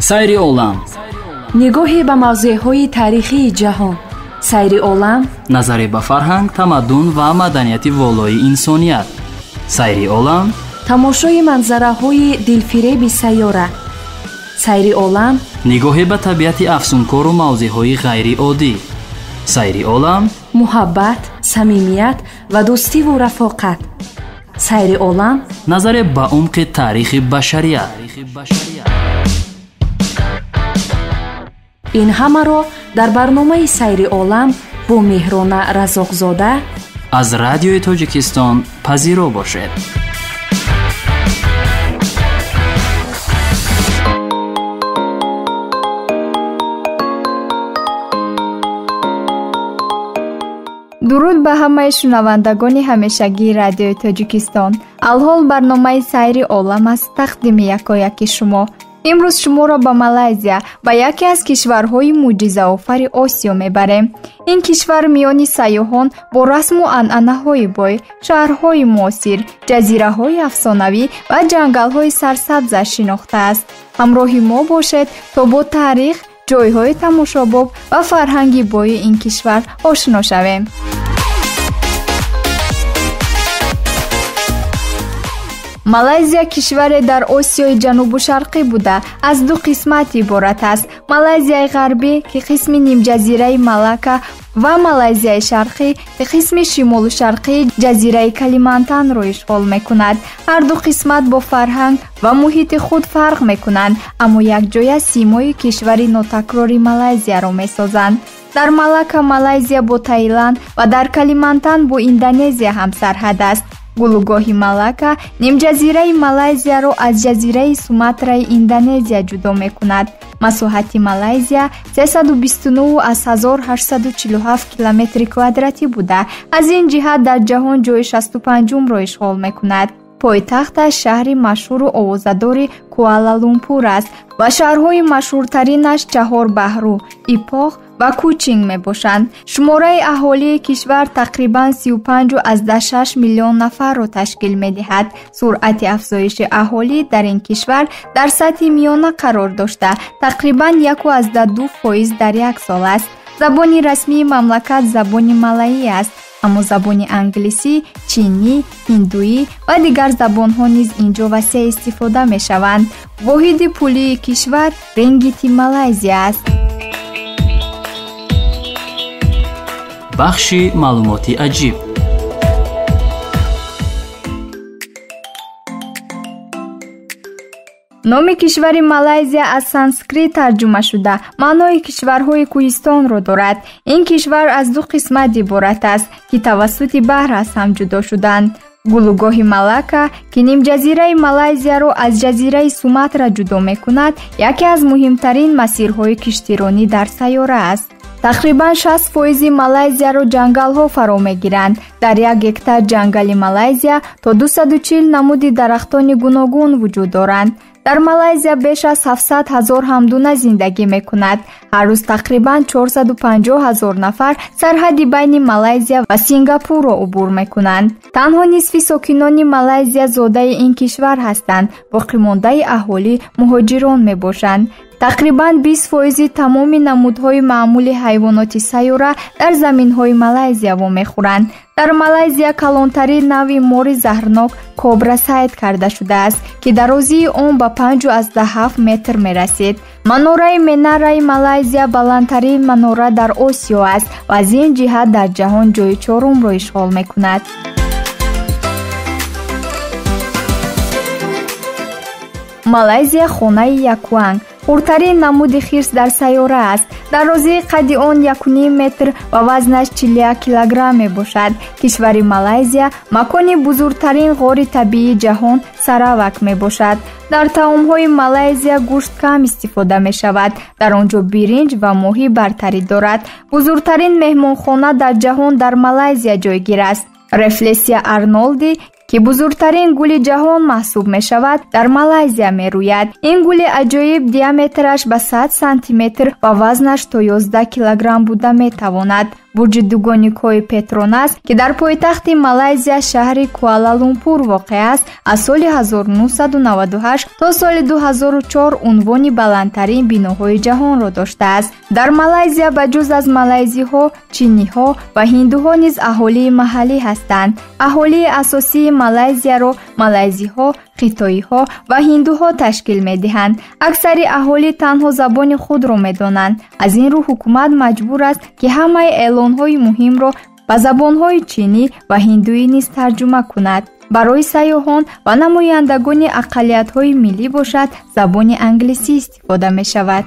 сайри олам, нигоҳе ба мавзеъҳои таърихии ҷаҳон. сайри олам, назаре ба фарҳанг, тамаддун ва маданияти волои инсоният. сайри олам, тамошои манзараҳои дилфиреби сайёра. сайри олам, нигоҳе ба табиати афсункору мавзеъҳои ғайриоддӣ. сайри олам, муҳаббат, самимият ва дӯстиву рафоқат. сайри олам, назаре ба умқи таърихи башарият. ин ҳамаро дар барномаи сайри олам бо меҳрона разоқзода аз радиои Тоҷикистон пазиро бошед. дуруд ба ҳамаи шунавандагони ҳамешагии радиои Тоҷикистон. алҳол барномаи сайри олам аст тақдими якояки шумо. имрӯз шуморо ба Малайзия, ба яке аз кишварҳои мӯъҷизаофари Осиё мебарем. ин кишвар миёни сайёҳон бо расму анъанаҳои бой, шаҳрҳои муосир, ҷазираҳои афсонавӣ ва ҷангалҳои сарсабзаш шинохтааст. ҳамроҳи мо бошед, то бо таърих, ҷойҳои тамошобоб ва фарҳанги бои ин кишвар ошно шавем. Малайзия кишваре дар Осиёи ҷанубу шарқӣ буда аз ду қисмат иборат аст. Малайзияи ғарбӣ ки қисми нимҷазираи Малакка ва Малайзияи шарқӣ ки қисми шимолу шарқии ҷазираи Калимантанро ишғол мекунад. ҳар ду қисмат бо фарҳанг ва муҳити худ фарқ мекунанд, аммо якҷоя симои кишвари нотакрори Малайзияро месозанд. дар Малакка Малайзия бо Таиланд ва дар Калимантан бо Индонезия ҳамсарҳад аст. гулугоҳи Малакка нимҷазираи Малайзияро аз ҷазираи Суматраи Индонезия ҷудо мекунад. масоҳати Малайзия 329,847 километри квадратӣ буда, аз ин ҷиҳат дар ҷаҳон ҷойи 65-умро ишғол мекунад. пойтахташ шаҳри машҳуру овозадори Куала-Лумпур аст ва шаҳрҳои машҳуртаринаш Чаҳорбаҳру, Ипох ва Кучинг мебошанд. шумораи аҳолии кишвар тақрибан 35,6 миллион нафарро ташкил медиҳад. суръати афзоиши аҳолӣ дар ин кишвар дар сатҳи миёна қарор дошта, тақрибан 1,2% дар як сол аст. забони расмии мамлакат забони малаӣ аст, аммо забони англисӣ, чинӣ, ҳиндуӣ ва дигар забонҳо низ инҷо васеъ истифода мешаванд. воҳиди пулии кишвар рингити Малайзия аст. бахши маълумоти аҷиб. номи кишвари Малайзия аз санскрит тарҷума шуда маънои кишварҳои кӯҳистонро дорад. ин кишвар аз ду қисмат иборат аст, ки тавассути баҳр аз ҳам ҷудо шуданд. гулугоҳи Малакка ки нимҷазираи Малайзияро аз ҷазираи Суматра ҷудо мекунад, яке аз муҳимтарин масирҳои киштиронӣ дар сайёра аст. тақрибан 60% Малайзияро ҷангалҳо фаро мегиранд. дар 1 гектар ҷангали Малайзия то 240 намуди дарахтони гуногун вуҷуд доранд. дар Малайзия беш аз 700,000 ҳамдуна зиндагӣ мекунад. ҳар рӯз тақрибан 450,000 нафар сарҳади байни Малайзия ва Сингапурро убур мекунанд. танҳо нисфи сокинони Малайзия зодаи ин кишвар ҳастанд. боқимондаи аҳолӣ муҳоҷирон мебошанд. тақрибан 20% тамоми намудҳои маъмули ҳайвоноти сайёра дар заминҳои Малайзия вомехӯранд. дар Малайзия калонтарин навъи мори заҳрнок кобра сайд карда шудааст, ки дарозии он ба 5,7 метр мерасед. манораи Менараи Малайзия баландтарин манора дар Осиё аст ва аз ин ҷиҳат дар ҷаҳон ҷойи 4-умро ишғол мекунад. Малайзия хонаи Якуанг хурдтарин намуди хирс дар сайёра аст. дарозии қадди он 1,5 метр ва вазнаш 41 килограмм мебошад. кишвари Малайзия макони бузургтарин ғори табиии ҷаҳон Саравак мебошад. дар таомҳои Малайзия гӯшт кам истифода мешавад. дар он ҷо биринҷ ва моҳӣ бартарӣ дорад. бузургтарин меҳмонхона дар ҷаҳон дар Малайзия ҷойгир аст. Рефлесия Арнолди ки бузургтарин гули ҷаҳон маҳсуб мешавад, дар Малайзия мерӯяд. ин гули аҷоиб диаметраш ба 100 сантиметр ва вазнаш то 11 килограмм буда метавонад. бурҷи дугони кои Петронас, ки дар пойтахти Малайзия шаҳри Куала-Лумпур воқеъ аст, аз соли 1998 то соли 2004 унвони баландтарин биноҳои ҷаҳонро доштааст. Дар Малайзия ба ҷуз аз малайзиҳо, чиниҳо ва ҳиндуҳо низ аҳолии маҳаллӣ ҳастанд. аҳолии асосии Малайзияро малайзиҳо, хитоиҳо ва ҳиндуҳо ташкил медиҳанд. аксари аҳолӣ танҳо забони худро медонанд. аз ин рӯ ҳукумат маҷбур аст ки ҳамаи эълонҳои муҳимро ба забонҳои чинӣ ва ҳиндуӣ низ тарҷума кунад. барои сайёҳон ва намояндагони ақаллиятҳои миллӣ бошад, забони англисӣ истифода мешавад.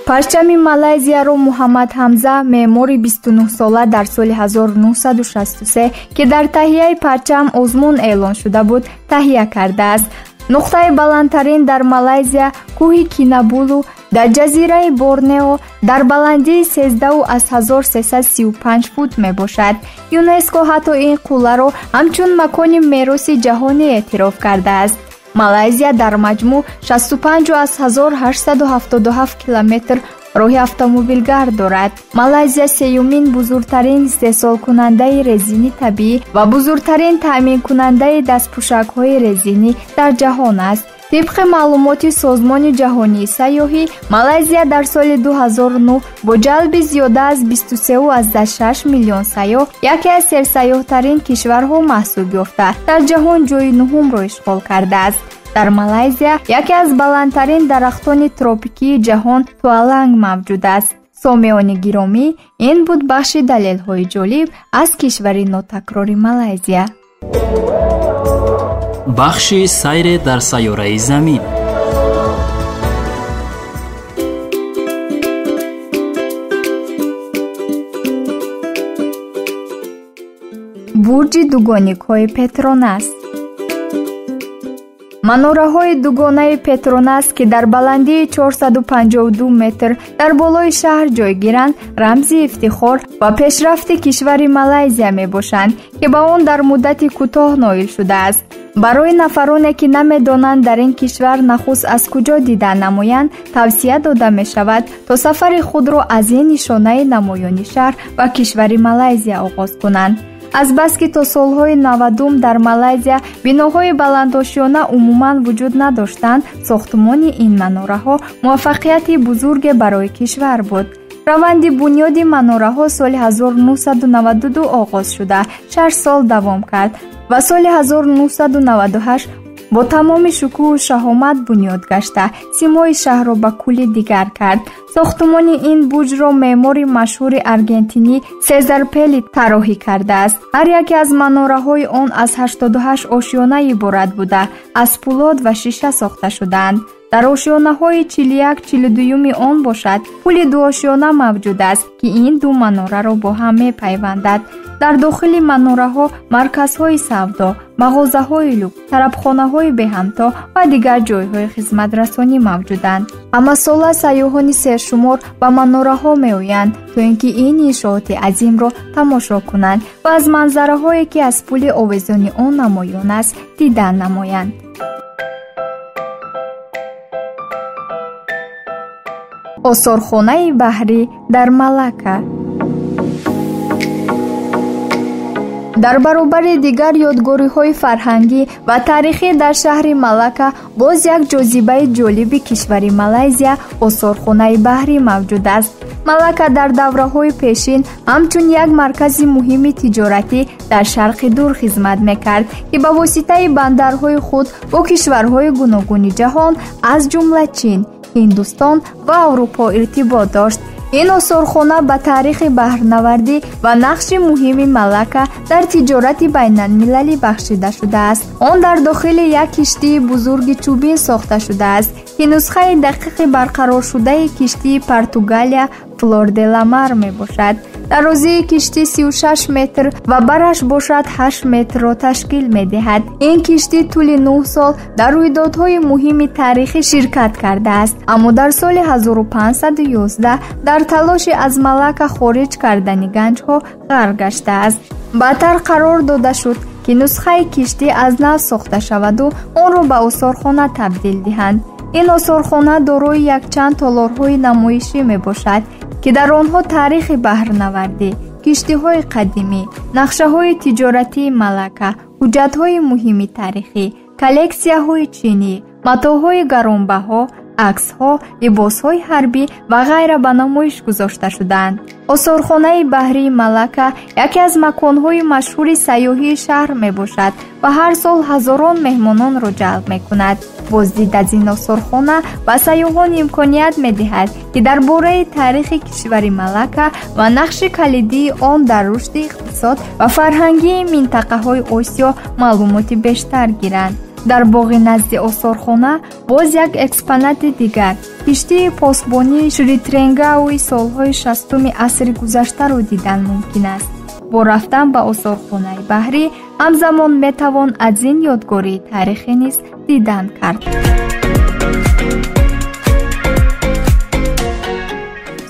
парчами Малайзияро Муҳаммад Ҳамза, меъмори 29 сола дар соли 1963, ки дар таҳияи парчам озмун эълон шуда буд, таҳия кардааст. нуқтаи баландтарин дар Малайзия кӯҳи Кинабулу дар ҷазираи Борнео дар баландии 1335 фут мебошад. ЮНЕСКО ҳатто ин қулларо ҳамчун макони мероси ҷаҳонӣ эътироф кардааст. Малайзия дар маҷмӯъ 65,877 километр роҳи автомобилгард дорад. Малайзия сеюмин бузургтарин истеҳсолкунандаи резини табиӣ ва бузургтарин таъминкунандаи дастпӯшакҳои резинӣ дар ҷаҳон аст. طبق معلومات سازمان جهانی سیاحی، مالزیا در سال 2009 با جلب زیاده از 23.6 میلیون سیاح یکی از سرسیاح‌ترین کشورها محسوب یافته در جهان جای نهم را اشغال کرده است. در مالزیا یکی از بلندترین درختان تروپیکی جهان توالنگ موجود است. سامیان گرامی، این بود بخش دلیل‌های جالب از کشور ناتکرار مالزیا. بخش سیر در سیاره زمین. برج دوگانیک‌های پتروناس. مناره‌های دوگانه پتروناس که در بلندی 452 متر در بالای شهر جایگیرند، رمزی افتخار و پیشرفت کشور مالزیا میباشند که به آن در مدت کوتاه نائل شده است. برای نفرانی که نمیدانند در این کشور نخست از کجا دیدن نمایند، توصیه داده می شود تا سفر خود را از این نشانه نمایانی شهر و کشور مالزیا آغاز کنند. از بس که تا سالهای 90 در مالزیا بناهای بلندآشیانه عموماً وجود نداشتند، ساختمان این مناره‌ها موفقیتی بزرگ برای کشور بود. روند بنیاد مناره‌ها سال 1992 آغاز شده 6 سال دوام کرد و سال 1998 با تمام شکوه و شهامت بنیاد گشته سیمای شهر را به کلی دیگر کرد. ساختمان این برج را معمار مشهور ارژانتینی سزار پلی طراحی کرده است. هر یک از مناره‌های آن از 88 آشیانه عبارت بوده، از پولاد و شیشه ساخته شده‌اند. در آشیانه‌های 41-42 آن باشد پل دو آشیانه موجود است که این دو مناره را با هم می‌پیوندد. در داخل مناره‌ها مرکزهای سودا، مغازه‌های لوکس، طربخانه‌های به‌همتا و دیگر جای‌های خدمت‌رسانی موجودند. اما ساله سیاحان سرشمار به مناره‌ها می‌آیند تا اینکه این انشاءات عظیم را تماشا کنند و از منظره‌هایی که از پل آویزان آن نمایان است دیدن نمایند. آثارخانه بحری در ملکه. در برابر دیگر یادگاری‌های فرهنگی و تاریخی در شهر ملکه، باز یک جاذبه جالب کشور مالزیا آثارخانه بحری موجود است. ملکه در دوره‌های پیشین همچون یک مرکز مهم تجارتی در شرق دور خدمت می‌کرد که به واسطه بندرهای خود با کشورهای گوناگون جهان از جمله چین، هندوستان و اروپا ارتباط داشت. این آثارخانه به تاریخ بحرنوردی و نقش مهم ملکه در تجارت بین المللی بخشیده شده است. آن در داخل یک کشتی بزرگ چوبی ساخته شده است که نسخه دقیق برقرار شده کشتی پرتغالیا فلور د لا مار می باشد. درازی کشتی 36 متر و برش باشد 8 متر را تشکیل می دهد. این کشتی طول 9 سال در رویدادهای مهم تاریخی شرکت کرده است، اما در سال 1511 در تلاش از ملکه خارج کردن گنجها غرق گشته است. بعدتر قرار داده شد که نسخه کشتی از نو ساخته شود و آن را به آثارخانه تبدیل دهند. ин осорхона дорои якчанд толорҳои намоишӣ мебошад, ки дар онҳо таърихи баҳрнавардӣ, киштиҳои қадимӣ, нақшаҳои тиҷоратии Малакка, ҳуҷҷатҳои муҳими таърихӣ, коллексияҳои чинӣ, матоъҳои гаронбаҳо, аксҳо, либосҳои ҳарбӣ ва ғайра ба намоиш гузошта шудаанд. осорхонаи баҳрии Малакка яке аз маконҳои машҳури сайёҳии шаҳр мебошад ва ҳар сол ҳазорон меҳмононро ҷалб мекунад. боздид аз ин осорхона ба сайёҳон имконият медиҳад, ки дар бораи таърихи кишвари Малакка ва нақши калидии он дар рушди иқтисод ва фарҳангии минтақаҳои Осиё маълумоти бештар гиранд. дар боғи назди осорхона боз як экспонати дигар, киштии посбонии Шри-Тренгауи солҳои 60-уми асри гузаштаро дидан мумкин аст. бо рафтан ба осорхонаи баҳрӣ ҳамзамон метавон аз ин ёдгории таърихӣ низ дидан кард.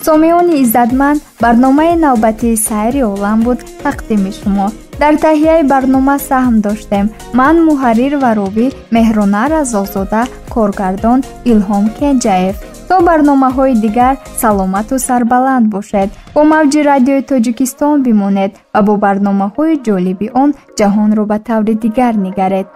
сомиёни иззатманд, барномаи навбатии сайри олам буд тақдими шумо. дар таҳияи барнома саҳм доштем ман муҳаррир ва робӣ Меҳрона Разозода, коргардон Илҳом Кенҷаев. то барномаҳои дигар саломату сарбаланд бошед. бо мавҷи радиои Тоҷикистон бимонед ва бо барномаҳои ҷолиби он ҷаҳонро ба таври дигар нигаред.